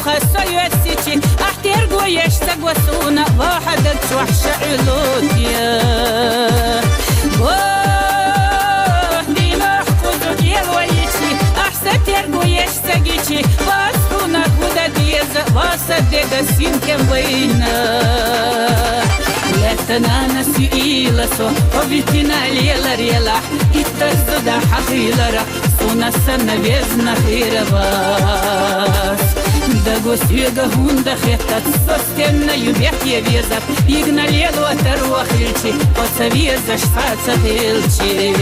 خسويتي احترقو يشتقوسونا واحدك وحش علوتيا ديما حقوزو ديال ويتي احسن ترقو يشتقيتي واسفونا كودا ديزا واسدق السين كم بينا لا تنانسي إيلسو وبيتنا ليلا ريلا إتزد حقيلرا سونا سنة بيزنا خير باس دقو سيغا هوندا خيطات سوستينا يبيح يبيزات يغنا ليل وتر وخيلتي وسبيزش فاتسا خيلتي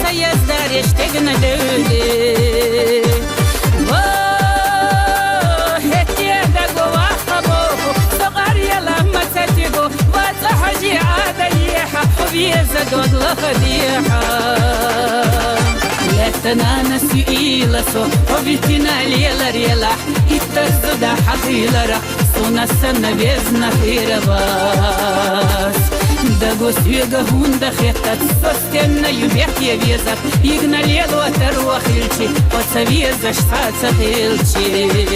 سيزدريش تقنا دولي هتي دقو وخبوه صغر يلما تتقو وتحجي عاديحة وبيزدود لخديحة لا تنانسي إيلسو وبيتنا ليلا ريلا إتزد حقيلرا سونا السنة بيزنا خير باس دقو سيغا هوندا خيطات سوستينا يبيح يبيزات يغنا ليل وتر وخيلتي وسبيزش فاتسا خيلتي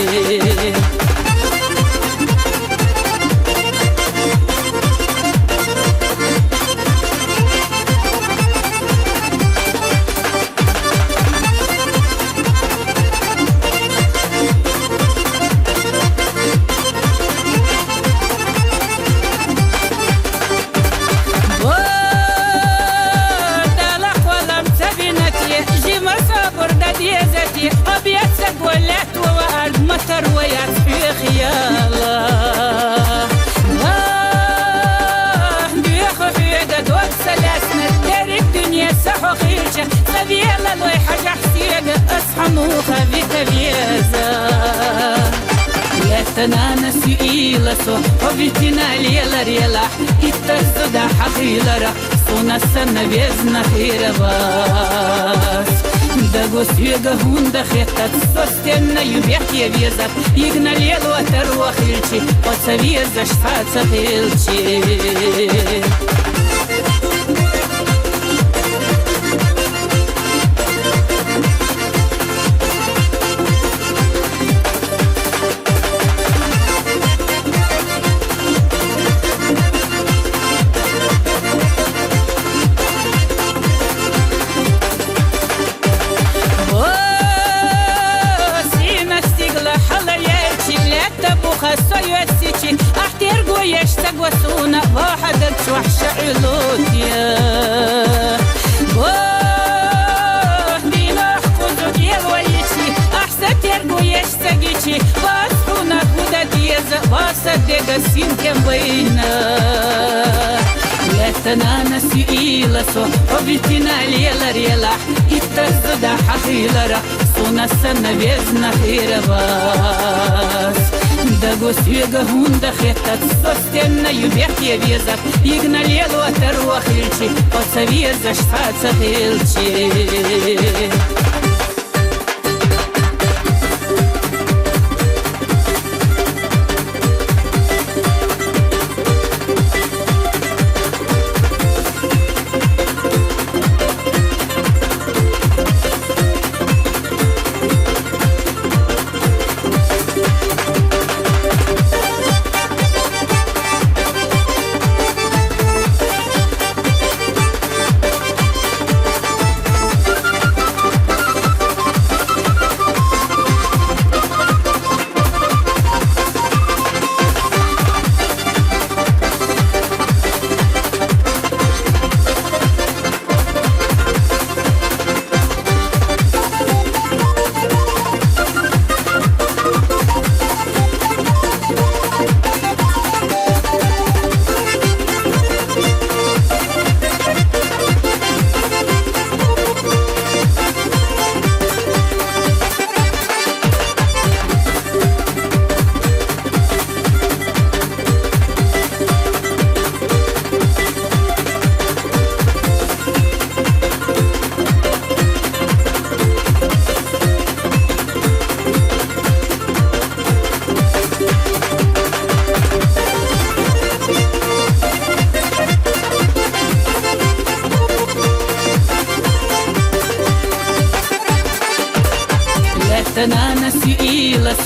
أبيتك ولات ووارد مطر ويات في خياله بيخو في قدوك سلاسنا داري الدنيا سحو خيرجة سبيلا لوي حاجة حسيقة أصحى موخة في تبيزة لا تنانسي إيلسو وبيتنا ليلا ريلا إتزد حقيلرا سونا السنة بيزنا خير باس دقو سيغا هوندا خيطات سوستينا يبيح يبيزات يغنا ليل وتر وخيلتي وسبيزش فاتسا خيلتي خسويتي احترقو يشتقوسونا واحدك وحش علوتيا ديما حقوزو ديال ويتي احسن ترقو يشتقيتي واسفونا كودا ديزا واسدق السين كم بينا لا تنانسي إيلسو وبيتنا ليلا ريلا إتزد حقيلرا سونا السنة بيزنا خير باس دقو سيغا هوندا خيطات سوستينا يبيح يبيزات يغنا ليل وتر وخيلتي وسبيزش فاتسا خيلتي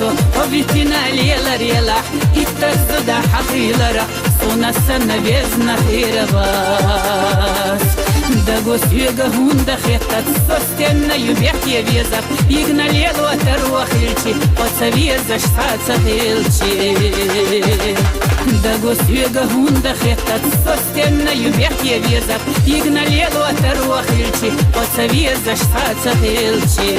so o vitina lela rela itazda da haqilara sona sana bezna khirabas da gosviga hunda khitat sostenna yubih yeviza igna lelo tarwakhilchi otsaveza shtatsa hilchi da gosviga hunda khitat sostenna yubih yeviza igna lelo tarwakhilchi otsaveza shtatsa hilchi